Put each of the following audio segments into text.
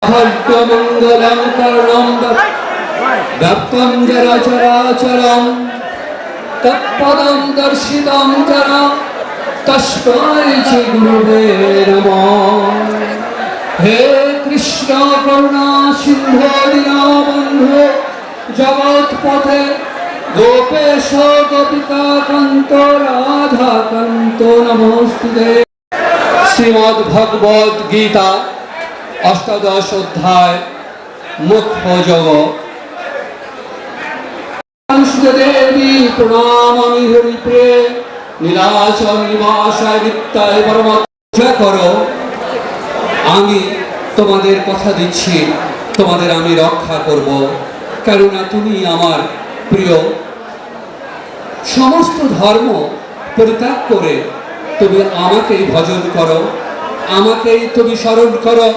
खड्गमङ्गलं कर्णं व्याप्तं जराचराचरं तत्पदं दर्शितं च तस्मै श्री गुरुवे नमः। हे कृष्ण करुणा सिन्धु दीनबन्धो जगत्पथे गोपेश गोपिका कान्त राधा कान्त नमोस्तुते। श्रीमद् भगवद गीता अष्टादश अध्याय मुख्य जोग। देवी प्रणामामि हरिप्रिये नीलाच निवासाय नित्याय परमात्मा करो। আমি তোমাদের কথা দিচ্ছি, তোমাদের আমি রক্ষা করব, কেননা তুমি আমার প্রিয়। সমস্ত ধর্ম পরিত্যাগ করে তুমি আমাকেই ভজন করো, আমাকেই তুমি স্মরণ করো।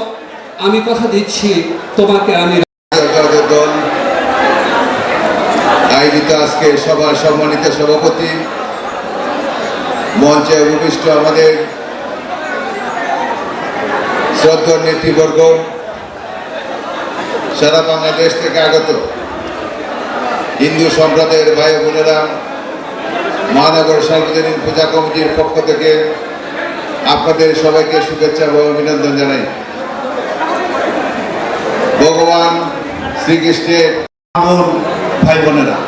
আমি কথা দিচ্ছি তোমাকে আমি। আয়োজিত আজকে সভার সম্মানিত সভাপতি, মঞ্চে উপবিষ্ট আমাদের শ্রদ্ধেয় নেতৃবর্গ, সারা বাংলাদেশ থেকে আগত হিন্দু সম্প্রদায়ের ভাই বোনেরা, মহানগর সার্বজনীন পূজা কমিটির পক্ষ থেকে আপনাদের সবাইকে শুভেচ্ছা এবং অভিনন্দন জানাই। ভগবান শ্রীকৃষ্ণের ভাই বোনেরা,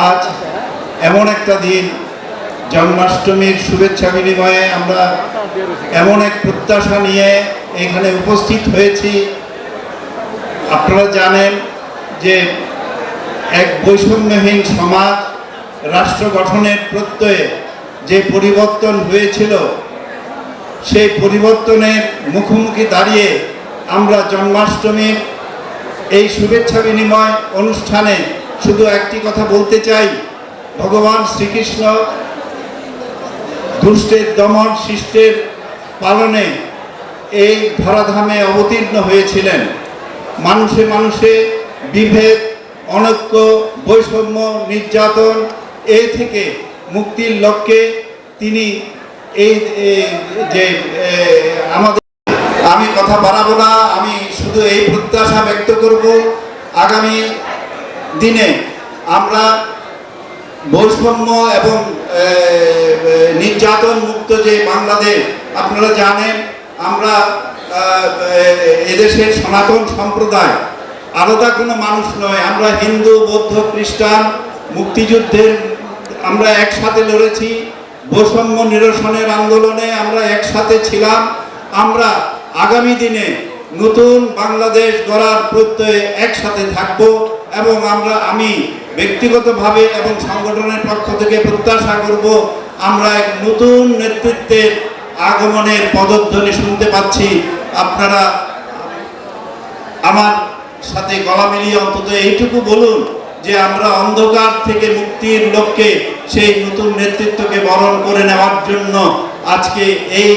আজ এমন একটা দিন, জন্মাষ্টমীর শুভেচ্ছা বিনিময়ে আমরা এমন এক প্রত্যাশা নিয়ে এখানে উপস্থিত হয়েছি। আপনারা জানেন যে এক বৈষম্যহীন সমাজ রাষ্ট্র গঠনের প্রত্যয়ে যে পরিবর্তন হয়েছিল, সেই পরিবর্তনের মুখোমুখি দাঁড়িয়ে আমরা জন্মাষ্টমীর এই শুভেচ্ছা বিনিময় অনুষ্ঠানে শুধু একটি কথা বলতে চাই। ভগবান শ্রীকৃষ্ণ দুষ্টের দমন শিষ্টের পালনে এই ধরাধামে অবতীর্ণ হয়েছিলেন। মানুষে মানুষে বিভেদ, অনৈক্য, বৈষম্য, নির্যাতন এই থেকে মুক্তির লক্ষ্যে তিনি এই যে আমাদের, আমি কথা বাড়াবো না, আমি শুধু এই প্রত্যাশা ব্যক্ত করব আগামী দিনে আমরা বৈষম্য এবং নির্যাতন মুক্ত যে বাংলাদেশ। আপনারা জানেন আমরা এদেশের সনাতন সম্প্রদায় আলাদা কোনো মানুষ নয়। আমরা হিন্দু, বৌদ্ধ, খ্রিস্টান মুক্তিযুদ্ধের আমরা একসাথে লড়েছি, বৈষম্য নিরসনের আন্দোলনে আমরা একসাথে ছিলাম। আমরা আগামী দিনে নতুন বাংলাদেশ গড়ার প্রত্যয়ে একসাথে থাকব এবং আমি ব্যক্তিগতভাবে এবং সংগঠনের পক্ষ থেকে প্রত্যাশা করব আমরা এক নতুন নেতৃত্বের আগমনের পদধ্বনি শুনতে পাচ্ছি। আপনারা আমার সাথে গলা মিলিয়ে অন্তত এইটুকু বলুন যে আমরা অন্ধকার থেকে মুক্তির লক্ষ্যে সেই নতুন নেতৃত্বকে বরণ করে নেওয়ার জন্য আজকে এই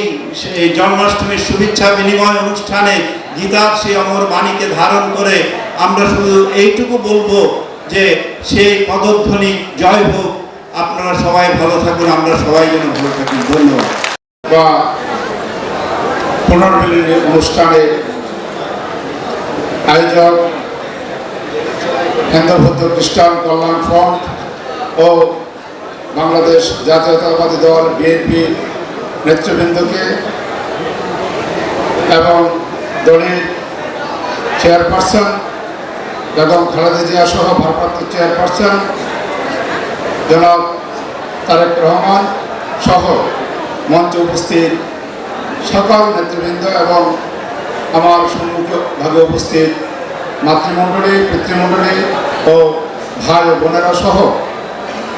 জন্মাষ্টমীর শুভেচ্ছা বিনিময় অনুষ্ঠানে গীতার সেই অমর বাণীকে ধারণ করে আমরা শুধু এইটুকু বলবো যে সেই পদধ্বনি জয় হোক। আপনারা সবাই ভালো থাকুন, আমরা সবাই যেন ভালো থাকি। ধন্যবাদ। বা পুনর্মিলনী অনুষ্ঠানের আয়োজক হিন্দু বৌদ্ধ খ্রিস্টান কল্যাণ ফ্রন্ট ও বাংলাদেশ জাতীয়তাবাদী দল বিএনপি নেতৃবৃন্দকে এবং দলের চেয়ারপারসন বেগম খালেদা জিয়া সহ ভারপ্রাপ্ত চেয়ারপারসন জনাব তারেক রহমান সহ মঞ্চে উপস্থিত সকল নেতৃবৃন্দ এবং আমার সম্মুখভাগে উপস্থিত মাতৃমণ্ডলী, পিতৃমণ্ডলী ও ভাই বোনেরা সহ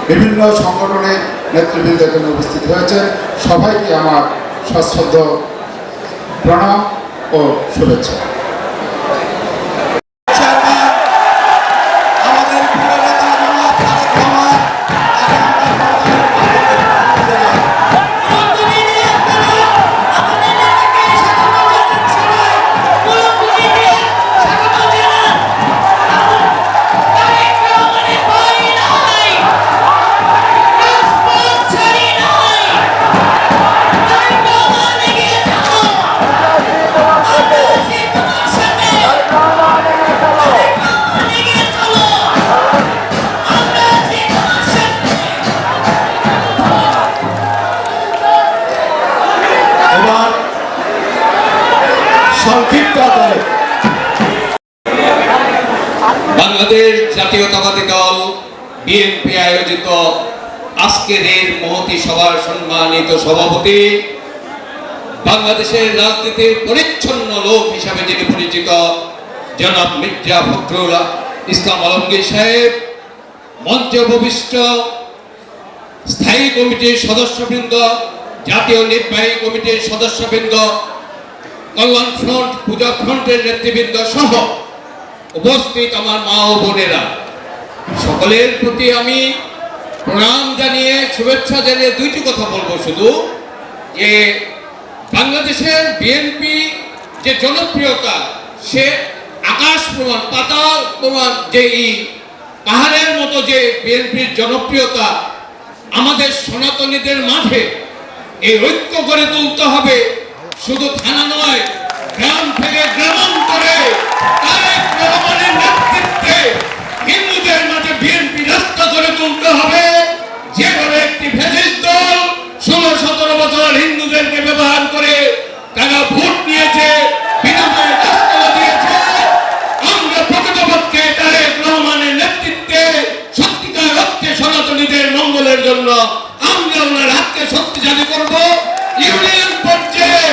বিভিন্ন সংগঠনের নেতৃবৃন্দ এখানে উপস্থিত হয়েছে। সবাইকে আমার সশ্রদ্ধ প্রণাম ও শুভেচ্ছা। এবার সংক্ষিপ্ত আকারে বাংলাদেশ জাতীয়তাবাদী দল বিএনপি আয়োজিত আজকের এই মহতী সভার সম্মানিত সভাপতি, বাংলাদেশের রাজনীতির পরিচ্ছন্ন লোক হিসাবে যিনি পরিচিত জনাব মির্জা ফখরুল ইসলাম আলমগীর সাহেব, মঞ্চে উপবিষ্ট স্থায়ী কমিটির সদস্যবৃন্দ, জাতীয় নির্বাহী কমিটির সদস্যবৃন্দ, কল্যাণ ফ্রন্ট, পূজা ফ্রন্টের নেতৃবৃন্দ সহ উপস্থিত আমার মা ও বোনেরা, সকলের প্রতি আমি প্রণাম জানিয়ে শুভেচ্ছা জানিয়ে দুইটি কথা বলবো শুধু, যে বাংলাদেশের বিএনপি যে জনপ্রিয়তা সে আকাশ প্রমাণ, পাতাল প্রমাণ, যে এই পাহাড়ের মতো যে বিএনপির জনপ্রিয়তা, আমাদের সনাতনীদের মাঝে এই ঐক্য গড়ে তুলতে হবে। শুধু থানা নয়, গ্রাম থেকে গ্রামান্তরে তারেক রহমানের নেতৃত্বে হিন্দুদের মাঝে বিএনপি রাস্তা গড়ে তুলতে হবে। যেভাবে একটি ফ্যাসিস্ট দল 16-17 বছর হিন্দুদেরকে ব্যবহার করে তারা ভোট নিয়েছে, বিনামূল্যে রাস্তা দিয়েছে, আমরা প্রকৃতপক্ষে তারেক রহমানের নেতৃত্বে সত্যিকার অর্থে সনাতনীদের মঙ্গলের জন্য আমরা ওনার হাতকে শক্তিশালী করব। ইউনিয়ন পর্যায়ে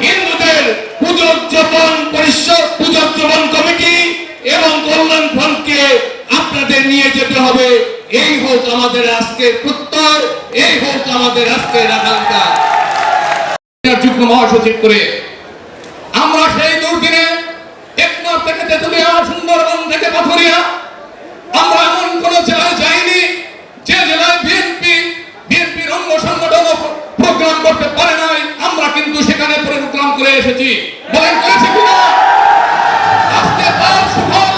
হিন্দুদের পুজোজ্জীবন পরিষদ, পুজোজ্জীবন কমিটি এবং কল্যাণ ফ্রন্টকে আপনাদের নিয়ে যেতে হবে। এই হোক আমাদের আজকের প্রত্যয়, এই হোক আমাদের আজকের আকাঙ্ক্ষা। যুগ্ম মহাসচিব করে আমরা সেই দুর্দিনে টেকনাফ থেকে তেতুলিয়া, সুন্দরবন থেকে পাথুরিয়া, আমরা এমন কোন জেলায় যাইনি যে জেলায় বিএনপির অঙ্গ সংগঠন প্রোগ্রাম করতে পারে নাই। আমরা কিন্তু সেখানে প্রোগ্রাম করে এসেছি, বলেন করেছি কিনা? আজকে তার সুফল,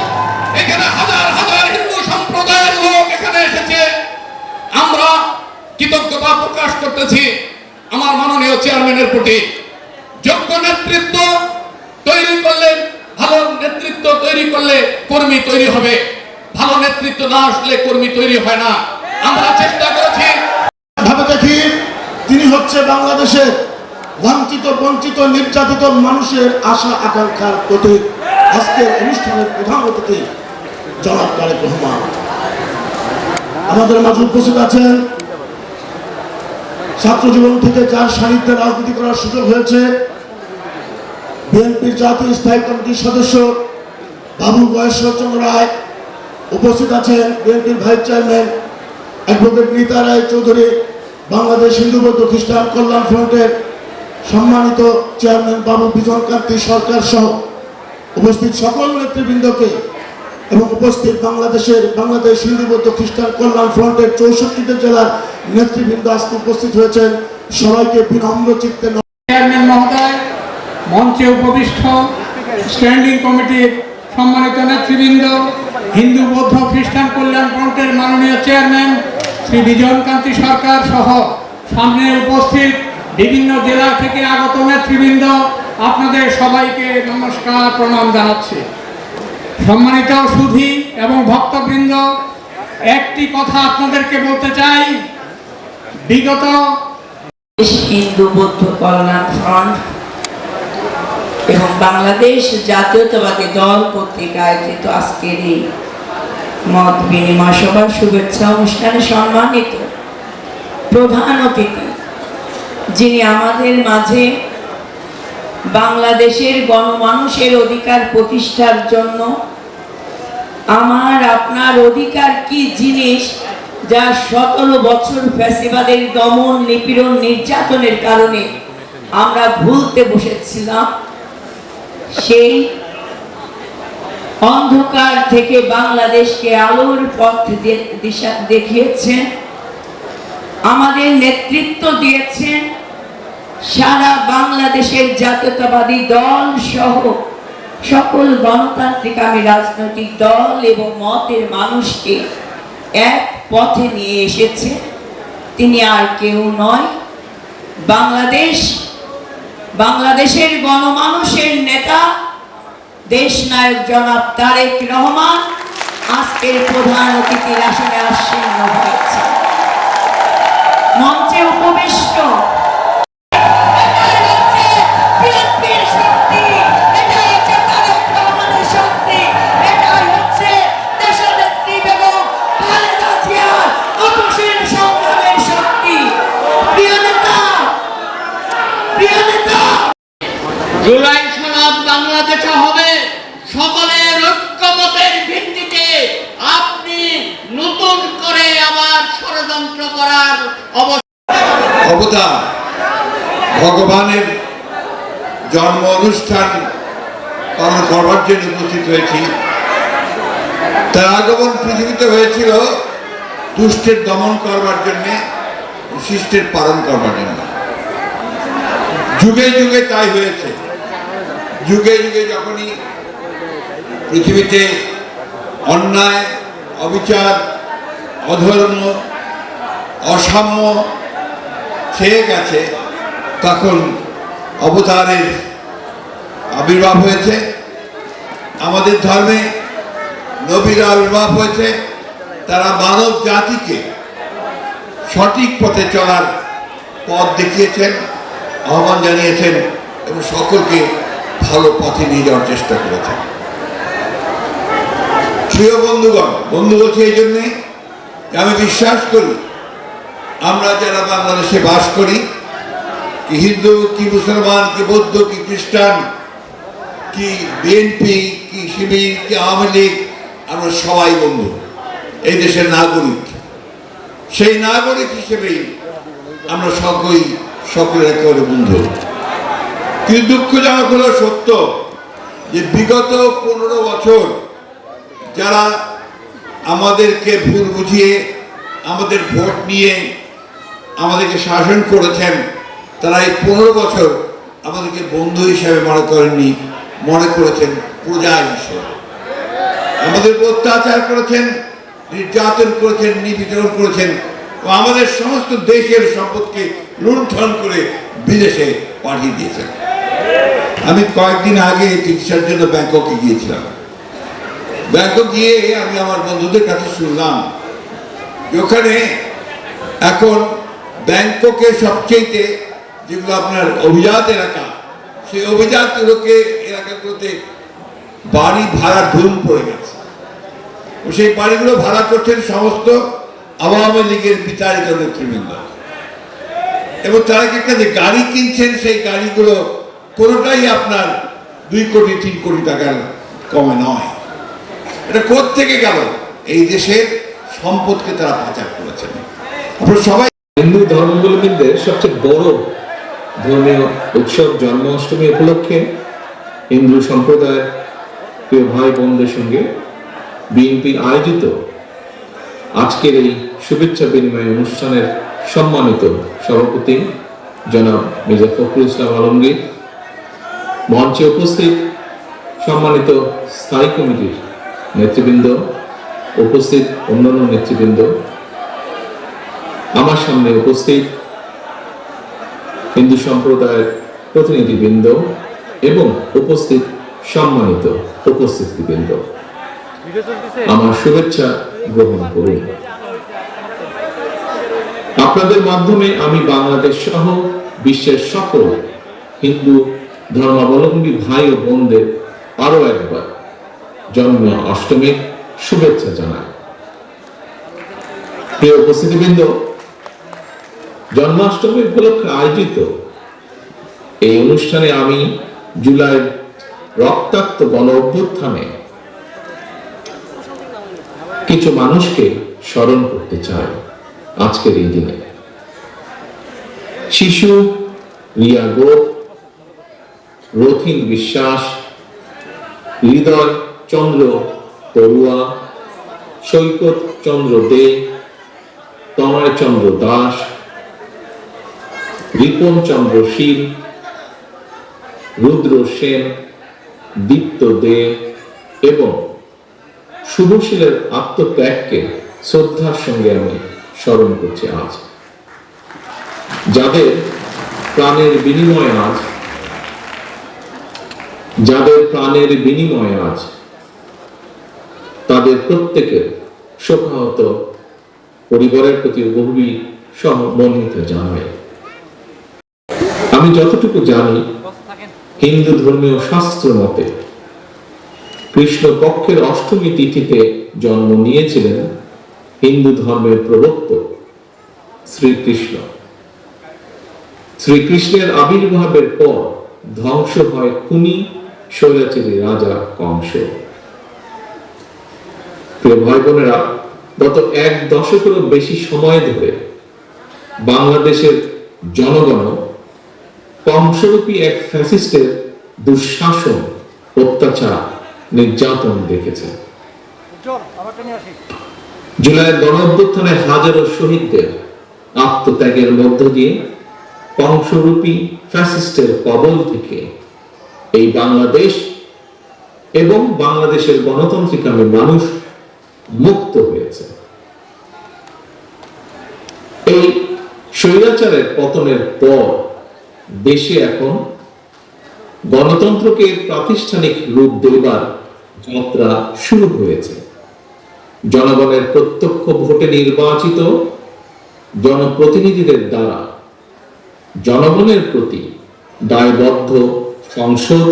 এখানে হাজার হাজার হিন্দু সম্প্রদায়ের লোক এখানে এসেছে। আমরা কৃতজ্ঞতা প্রকাশ করতেছি আমার মাননীয় চেয়ারম্যানের প্রতি। যোগ্য নেতৃত্ব তৈরি করলে, ভালো নেতৃত্ব তৈরি করলে কর্মী তৈরি হবে, ভালো নেতৃত্ব না আসলে কর্মী তৈরি হয় না। আমরা চেষ্টা করেছি ভাবে দেখি তিনি হচ্ছে বাংলাদেশের লাঞ্ছিত, বঞ্চিত, নির্যাতিত মানুষের আশা আকাঙ্ক্ষার প্রতীক। আজকের অনুষ্ঠানের প্রধান অতিথি জনাব তারেক রহমান আমাদের মাঝে উপস্থিত আছেন। ছাত্র জীবন থেকে যার সাহিত্যে রাজনীতি করার সুযোগ হয়েছে, বিএনপির জাতীয় স্থায়ী কমিটির সদস্য বাবু গয়েশ্বরচন্দ্র রায় উপস্থিত আছেন। বিএনপির ভাইস চেয়ারম্যান অ্যাডভোকেট নীতা রায় চৌধুরী, বাংলাদেশ হিন্দু বৌদ্ধ খ্রিস্টান কল্যাণ ফ্রন্টের সম্মানিত চেয়ারম্যান বাবু বিজনকান্তি সরকার সহ উপস্থিত সকল নেতৃবৃন্দকে এবং উপস্থিত বাংলাদেশ হিন্দু বৌদ্ধ খ্রিস্টান কল্যাণ ফ্রন্টের 64টি জেলার নেতৃবৃন্দ আজকে উপস্থিত হয়েছেন। সবাইকে বিনম্র চিত্তে চেয়ারম্যান মহোদয়, মঞ্চে উপবিষ্ট স্ট্যান্ডিং কমিটির সম্মানিত নেতৃবৃন্দ, হিন্দু বৌদ্ধ খ্রিস্টান কল্যাণ ফ্রন্টের মাননীয় চেয়ারম্যান শ্রী বিজয়কান্তি সরকার সহ সামনে উপস্থিত বিভিন্ন জেলা থেকে আগত নেতৃবৃন্দ, আপনাদের সবাইকে নমস্কার, প্রণাম জানাচ্ছি। সম্মানিত সুধী এবং ভক্তবৃন্দ, একটি কথা আপনাদেরকে বলতে চাই। বিগত হিন্দু বৌদ্ধ কল্যাণ ফ্রন্ট এবং বাংলাদেশ জাতীয়তাবাদী দল কর্তৃক আয়োজিত আজকের এই মত বিনিময় সভার শুভেচ্ছা অনুষ্ঠানে সম্মানিত প্রধান অতিথি, যিনি আমাদের মাঝে বাংলাদেশের গণমানুষের অধিকার প্রতিষ্ঠার জন্য আমার আপনার অধিকার কি জিনিস, যা 17 বছর ফ্যাসিবাদের দমন, নিপীড়ন, নির্যাতনের কারণে আমরা ভুলতে বসেছিলাম, সেই অন্ধকার থেকে বাংলাদেশকে আলোর পথ দিশা দেখিয়েছেন, আমাদের নেতৃত্ব দিয়েছেন। সারা বাংলাদেশের জাতীয়তাবাদী দল সহ সকল গণতান্ত্রিকামী রাজনৈতিক দল এবং মতের মানুষকে এক পথে নিয়ে এসেছে। তিনি আর কেউ নয়, বাংলাদেশের গণমানুষের নেতা দেশনায়ক জনাব তারেক রহমান আজকের প্রধান অতিথির আসনে আসীন হয়েছে। মঞ্চে উপবিষ্ট জুলাই সনদ বাংলাদেশে হবে সকলের ঐক্যমতের ভিত্তিতে। আপনি নতুন করে আবার ষড়যন্ত্র করার অবতার ভগবানের জন্ম অনুষ্ঠান পালন করবার জন্য উপস্থিত হয়েছি। তার আগমন পৃথিবীতে হয়েছিল দুষ্টের দমন করবার জন্যে, শিষ্টের পালন করবার জন্য। যুগে যুগে তাই হয়েছে। যুগে যুগে যখনই পৃথিবীতে অন্যায়, অবিচার, অধর্ম, অসাম্য ছেয়ে গেছে, তখন অবতারের আবির্ভাব হয়েছে। আমাদের ধর্মে নবীর আবির্ভাব হয়েছে। তারা মানব জাতিকে সঠিক পথে চলার পথ দেখিয়েছেন, আহ্বান জানিয়েছেন এবং সকলকে ভালো পথে নিয়ে যাওয়ার চেষ্টা করেছেন। প্রিয় বন্ধুগণ, বন্ধু বলছি এই জন্যে আমি বিশ্বাস করি আমরা যারা বাংলাদেশে বাস করি, কি হিন্দু, কি মুসলমান, কি বৌদ্ধ, কি খ্রিস্টান, কি বিএনপি, কি শিবির, কি আওয়ামী লীগ, আমরা সবাই বন্ধু, এই দেশের নাগরিক। সেই নাগরিক হিসেবেই আমরা সকলের একেবারে বন্ধু। কিন্তু দুঃখজনক হলো সত্য যে বিগত 15 বছর যারা আমাদেরকে ভুল বুঝিয়ে, আমাদের ভোট নিয়ে আমাদেরকে শাসন করেছেন, তারা এই 15 বছর আমাদেরকে বন্ধু হিসাবে মনে করেননি, মনে করেছেন প্রজা হিসেবে। আমাদের অত্যাচার করেছেন, নির্যাতন করেছেন, নিপীড়ন করেছেন, আমাদের সমস্ত দেশের সম্পদকে লুণ্ঠন করে বিদেশে পাঠিয়ে দিয়েছেন। আমি কয়েকদিন আগে চিকিৎসার জন্য ব্যাংককে গিয়েছিলাম। ব্যাংকক গিয়ে আমি আমার বন্ধুদের কাছে শুনলাম যে ওখানে এখন ব্যাংককের সবচেয়ে যেগুলো আপনার অভিজাত এলাকা, সেই অভিজাত এলাকাগুলোতে বাড়ি ভাড়া ধুম পড়ে গেছে। সেই বাড়িগুলো ভাড়া করছেন সমস্ত আওয়ামী লীগের বিতাড়িত নেতৃবৃন্দ, এবং তারা একটা যে গাড়ি কিনছেন, সেই গাড়িগুলো কোনোটাই আপনার 2 কোটি 3 কোটি টাকার কমে নয়। এটা কোত্থেকে গেল? এই দেশের সম্পদকে তারা পাচার করেছেন। আপনারা সবাই হিন্দু ধর্মাবলম্বীদের সবচেয়ে বড় ধর্মীয় উৎসব জন্মাষ্টমী উপলক্ষে হিন্দু সম্প্রদায়ের প্রিয় ভাই বোনদের সঙ্গে বিএনপি আয়োজিত আজকের এই শুভেচ্ছা বিনিময় অনুষ্ঠানের সম্মানিত সভাপতি জনাব মির্জা ফখরুল ইসলাম আলমগীর, মঞ্চে উপস্থিত সম্মানিত স্থায়ী কমিটির নেতৃবৃন্দ, উপস্থিত অন্যান্য নেতৃবৃন্দ, আমার সামনে উপস্থিত হিন্দু সম্প্রদায়ের প্রতিনিধিবৃন্দ এবং উপস্থিত সম্মানিত উপস্থিতিবৃন্দ, আমার শুভেচ্ছা গ্রহণ করুন। আপনাদের মাধ্যমে আমি বাংলাদেশ সহ বিশ্বের সকল হিন্দু ধর্মাবলম্বী ভাই ও বোনদের আরো একবার জন্মাষ্টমীর শুভেচ্ছা জানাই। প্রিয় উপস্থিতিবৃন্দ, জন্মাষ্টমী উপলক্ষে আয়োজিত এই অনুষ্ঠানে আমি জুলাইয়ের রক্তাক্ত গণ অভ্যুত্থানে কিছু মানুষকে স্মরণ করতে চাই। আজকের এই দিনে শিশু রিয়া গোপ, রথিন বিশ্বাস, হৃদয় চন্দ্র তরুয়া, সৈকত চন্দ্র দে, তনয় চন্দ্র দাস, রিপন চন্দ্র শীল, রুদ্র সেন, দীপ্ত দে এবং শুভশীলের আত্মত্যাগকে শ্রদ্ধার সঙ্গে আমি স্মরণ করছি আজ। যাদের প্রাণের বিনিময়ে আজ তাদের প্রত্যেকের শোকাহত পরিবারের প্রতি গভীর সমবেদনা জানাই। আমি যতটুকু জানি, হিন্দু ধর্মীয় শাস্ত্র মতে কৃষ্ণ পক্ষের অষ্টমী তিথিতে জন্ম নিয়েছিলেন হিন্দু ধর্মের প্রবর্তক শ্রীকৃষ্ণ। শ্রীকৃষ্ণের আবির্ভাবের পর ধ্বংস হয় খুনি স্বৈরাচারী রাজা কংস। প্রিয় ভাই বোনেরা, গত এক দশকেরও বেশি সময় ধরে বাংলাদেশের জনগণ কংসরূপী এক ফ্যাসিস্টের দুঃশাসন, অত্যাচার, নির্যাতন দেখেছে। জুলাইয়ের গণঅভ্যুত্থানে হাজারো শহীদদের আত্মত্যাগের মধ্য দিয়ে কংসরূপী ফ্যাসিস্টের কবল থেকে এই বাংলাদেশ এবং বাংলাদেশের গণতান্ত্রিকামী মানুষ মুক্ত হয়েছে। এই স্বৈরাচারের পতনের পর দেশে এখন গণতন্ত্রকে প্রাতিষ্ঠানিক রূপ দেবার যাত্রা শুরু হয়েছে। জনগণের প্রত্যক্ষ ভোটে নির্বাচিত জনপ্রতিনিধিদের দ্বারা জনগণের প্রতি দায়বদ্ধ সংসদ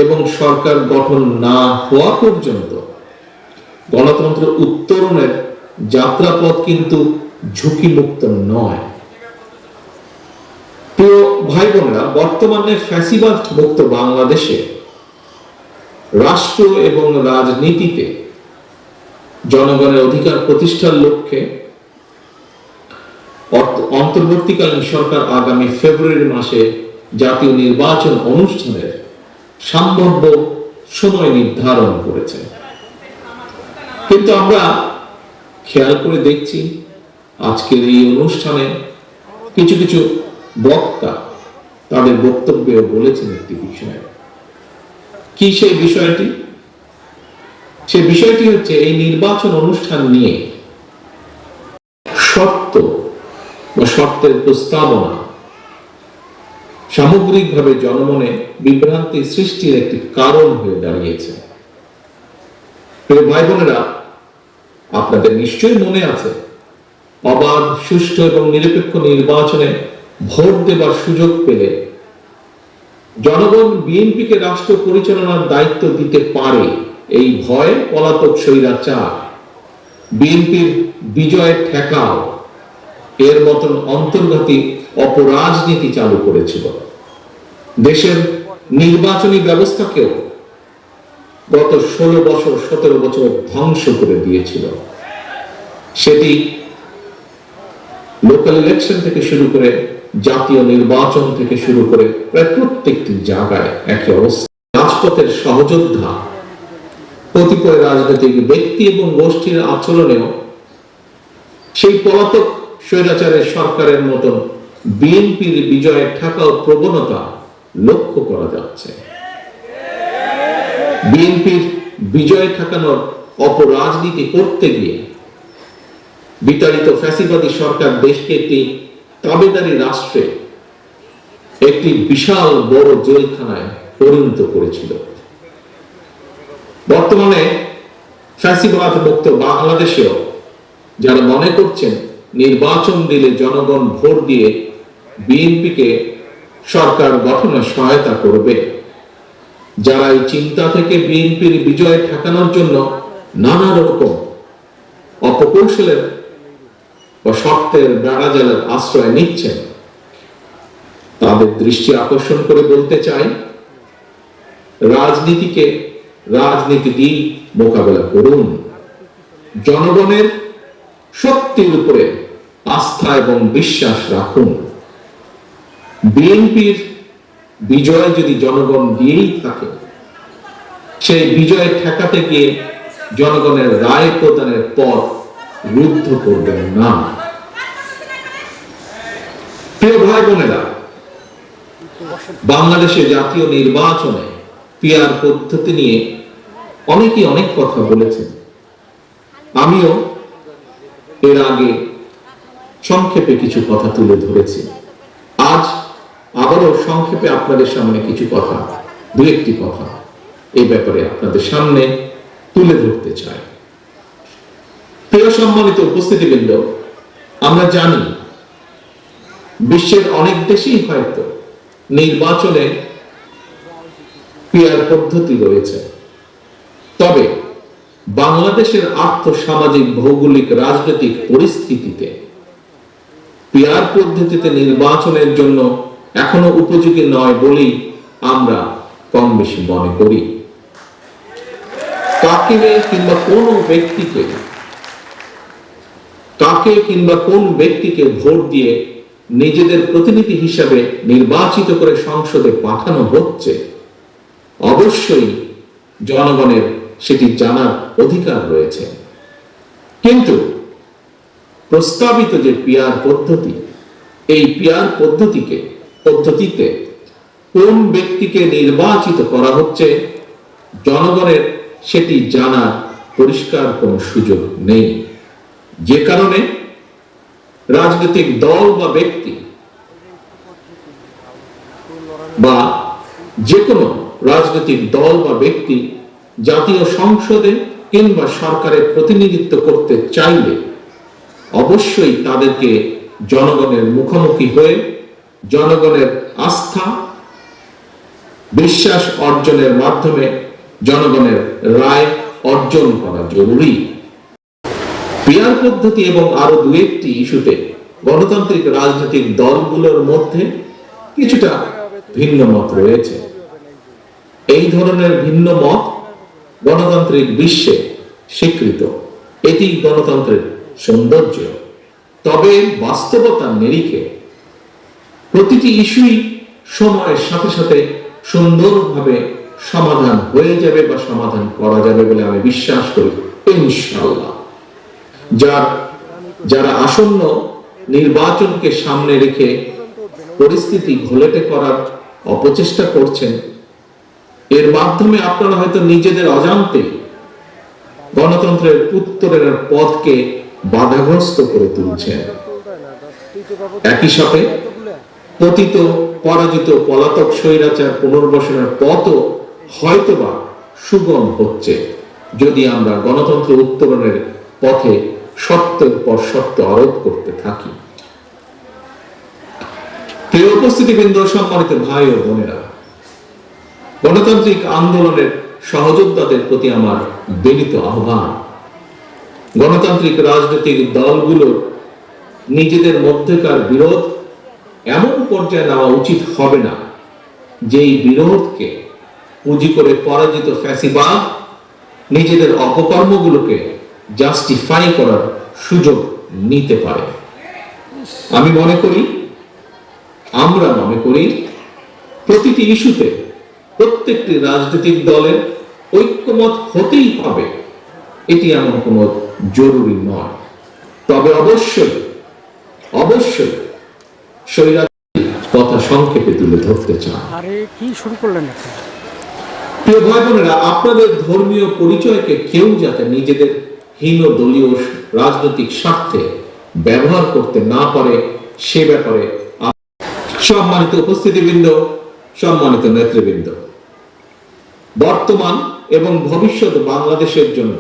এবং সরকার গঠন না হওয়া পর্যন্ত গণতন্ত্র উত্তরণের যাত্রাপথ কিন্তু ঝুঁকিমুক্ত নয়। প্রিয় ভাই বোনেরা, বর্তমানে ফ্যাসিবাদ মুক্ত বাংলাদেশে রাষ্ট্র এবং রাজনীতিতে জনগণের অধিকার প্রতিষ্ঠার লক্ষ্যে অন্তর্বর্তীকালীন সরকার আগামী ফেব্রুয়ারি মাসে জাতীয় নির্বাচন অনুষ্ঠানের সম্ভাব্য সময় নির্ধারণ করেছে। কিন্তু আমরা খেয়াল করে দেখছি আজকের এই অনুষ্ঠানে কিছু কিছু বক্তা তাদের বক্তব্যেও বলেছেন একটি বিষয়। কি সেই বিষয়টি? সেই বিষয়টি হচ্ছে এই নির্বাচন অনুষ্ঠান নিয়ে শর্ত বা শর্তের প্রস্তাবনা সামগ্রিকভাবে জনমনে বিভ্রান্তি সৃষ্টির একটি কারণ হয়ে দাঁড়িয়েছে। প্রিয় ভাই বোনেরা, আপনাদের নিশ্চয়ই মনে আছে অবাধ, সুষ্ঠু এবং নিরপেক্ষ নির্বাচনে ভোট দেবার সুযোগ পেলে জনগণ বিএনপিকে রাষ্ট্র পরিচালনার দায়িত্ব দিতে পারে এই ভয়ে পলাতক স্বৈরাচার বিএনপির বিজয় ঠেকাও এর মতন অন্তর্ঘাতী অপরাজনীতি চালু করেছিল। দেশের নির্বাচনী ব্যবস্থাকেও গত 16 বছর 17 বছর ধ্বংস করে দিয়েছিল। সেটি লোকাল ইলেকশন থেকে শুরু করে জাতীয় নির্বাচন থেকে শুরু করে প্রায় প্রত্যেকটি জায়গায় একই অবস্থা। রাজপথের সহযোদ্ধা কতিপয় রাজনৈতিক ব্যক্তি এবং গোষ্ঠীর আচরণেও সেই পলাতক স্বৈরাচারের সরকারের মতন বিএনপির বিজয়ের ঠেকাও প্রবণতা লক্ষ্য করা যাচ্ছে। বিএনপির বিজয় ঠেকানোর অপরাজনীতি করতে গিয়ে বিতাড়িত ফ্যাসিবাদী সরকার দেশকে একটি তাবেদারি রাষ্ট্রে একটি বিশাল বড় জেলখানায় পরিণত করেছিল। বর্তমানে ফ্যাসিবাদ মুক্ত বাংলাদেশেও যারা মনে করছেন নির্বাচন দিলে জনগণ ভোট দিয়ে বিএনপিকে সরকার গঠনে সহায়তা করবে, যারা এই চিন্তা থেকে বিএনপির বিজয় ঠেকানোর জন্য নানা রকম অপকৌশলের বা শর্তের বেড়াজালের আশ্রয় নিচ্ছেন, তাদের দৃষ্টি আকর্ষণ করে বলতে চাই, রাজনীতিকে রাজনীতি দিয়ে মোকাবেলা করুন। জনগণের শক্তির উপরে আস্থা এবং বিশ্বাস রাখুন। বিএনপির বিজয় যদি জনগণ দিয়েই থাকে, সেই বিজয় ঠেকাতে গিয়ে জনগণের রায় প্রদানের পথ রুদ্ধ করবেন না। প্রিয় ভাই বোনেরা, বাংলাদেশে জাতীয় নির্বাচনে পিআর পদ্ধতি নিয়ে অনেকেই অনেক কথা বলেছেন। আমিও এর আগে সংক্ষেপে কিছু কথা তুলে ধরেছি। আজ আবারও সংক্ষেপে আপনাদের সামনে কিছু কথা, দু একটি কথা এই ব্যাপারে আপনাদের সামনে তুলে ধরতে চাই। প্রিয় সম্মানিত উপস্থিতিবৃন্দ, আমরা জানি বিশ্বের অনেক দেশেই হয়তো নির্বাচনে পিআর পদ্ধতি রয়েছে, তবে বাংলাদেশের আর্থসামাজিক ভৌগোলিক রাজনৈতিক পরিস্থিতিতে পিআর পদ্ধতিতে নির্বাচনের জন্য এখনো উপযোগী নয় বলেই আমরা কম বেশি মনে করি। কাকে কিংবা কোন ব্যক্তিকে ভোট দিয়ে নিজেদের প্রতিনিধি হিসাবে নির্বাচিত করে সংসদে পাঠানো হচ্ছে, অবশ্যই জনগণের সেটি জানার অধিকার রয়েছে। কিন্তু প্রস্তাবিত যে পিআর পদ্ধতি, এই পিআর পদ্ধতিতে কোন ব্যক্তিকে নির্বাচিত করা হচ্ছে, জনগণের সেটি জানার পরিষ্কার কোনো সুযোগ নেই। যে কারণে রাজনৈতিক দল বা ব্যক্তি বা যে কোনো রাজনৈতিক দল বা ব্যক্তি জাতীয় সংসদে কিংবা সরকারের প্রতিনিধিত্ব করতে চাইলে অবশ্যই তাদেরকে জনগণের মুখোমুখি হয়ে জনগণের আস্থা বিশ্বাস অর্জনের মাধ্যমে জনগণের রায় অর্জন করা জরুরি। পিআর পদ্ধতি এবং আরো দু একটি ইস্যুতে গণতান্ত্রিক রাজনৈতিক দলগুলোর মধ্যে কিছুটা ভিন্ন মত রয়েছে। এই ধরনের ভিন্ন মত গণতান্ত্রিক বিশ্বে স্বীকৃত, এটি গণতন্ত্রের সৌন্দর্য। তবে বাস্তবতার নিরিখে প্রতিটি ইস্যুই সময়ের সাথে সাথে সুন্দরভাবে সমাধান হয়ে যাবে বা সমাধান করা যাবে বলে আমি বিশ্বাস করি, ইনশাআল্লাহ। যারা আসন্ন নির্বাচনকে সামনে রেখে পরিস্থিতি ঘোলাটে করার অপচেষ্টা করছেন, এর মাধ্যমে আপনারা হয়তো নিজেদের অজান্তে গণতন্ত্রের উত্তরের পথকে বাধাগ্রস্ত করে তুলছেন। একই সাথে পতিত পরাজিত পলাতক স্বৈরাচার পুনর্বাসনের পথও হয়তোবা সুগম হচ্ছে, যদি আমরা গণতন্ত্র উত্তরণের পথে সত্যের পর সত্য আরোপ করতে থাকি। প্রিয় উপস্থিতিবৃন্দ, সম্মানিত ভাই ও বোনেরা, গণতান্ত্রিক আন্দোলনের সহযোদ্ধাদের প্রতি আমার বিনীত আহ্বান, গণতান্ত্রিক রাজনৈতিক দলগুলোর নিজেদের মধ্যকার বিরোধ এমন পর্যায়ে নেওয়া উচিত হবে না যেই বিরোধকে পুঁজি করে পরাজিত ফ্যাসিবাদ নিজেদের অপকর্মগুলোকে জাস্টিফাই করার সুযোগ নিতে পারে। আমরা মনে করি প্রতিটি ইস্যুতে প্রত্যেকটি রাজনৈতিক দলের ঐক্যমত হতেই হবে, এটি এমন কোনো জরুরি নয়। তবে অবশ্যই স্বৈরাচারী কথা সংক্ষেপে তুলে ধরতে চান। প্রিয় ভাই বোনেরা, আপনাদের ধর্মীয় পরিচয়কে কেউ যাতে নিজেদের হীন দলীয় রাজনৈতিক স্বার্থে ব্যবহার করতে না পারে, সে ব্যাপারে সম্মানিত উপস্থিতিবৃন্দ, সম্মানিত নেতৃবৃন্দ, বর্তমান এবং ভবিষ্যৎ বাংলাদেশের জন্য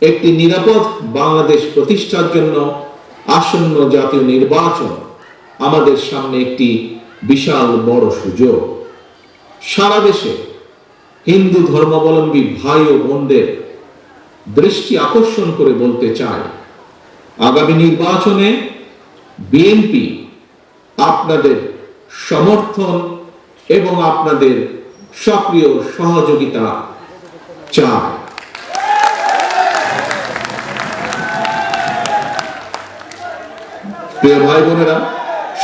একটি নিরাপদ বাংলাদেশ প্রতিষ্ঠার জন্য আসন্ন জাতীয় নির্বাচন আমাদের সামনে একটি বিশাল বড় সুযোগ। সারা দেশে হিন্দু ধর্মাবলম্বী ভাই ও বোনদের দৃষ্টি আকর্ষণ করে বলতে চাই, আগামী নির্বাচনে বিএনপি আপনাদের সমর্থন এবং আপনাদের সক্রিয় সহযোগিতা চায়। প্রিয় ভাই বোনেরা,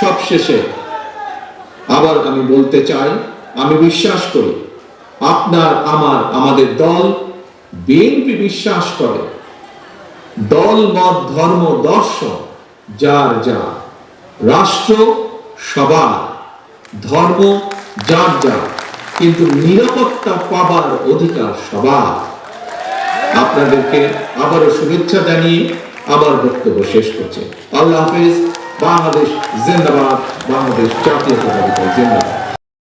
সবশেষে আবার আমি বলতে চাই, আমি বিশ্বাস করি আমাদের দল বিএনপি বিশ্বাস করে দল মত ধর্ম দর্শন যার যা, রাষ্ট্র সবার, ধর্ম যার যা, কিন্তু নিরাপত্তা পাবার অধিকার সবার। আপনাদেরকে আবারও শুভেচ্ছা জানিয়ে আবার বক্তব্য শেষ করছে। আল্লাহ হাফেজ। বাংলাদেশ জিন্দাবাদ, বাংলাদেশ জাতীয়তাবাদী জিন্দাবাদ।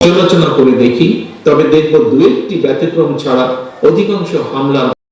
আলোচনা করে দেখি, তবে দেখব দু একটি ব্যতিক্রম ছাড়া অধিকাংশ হামলা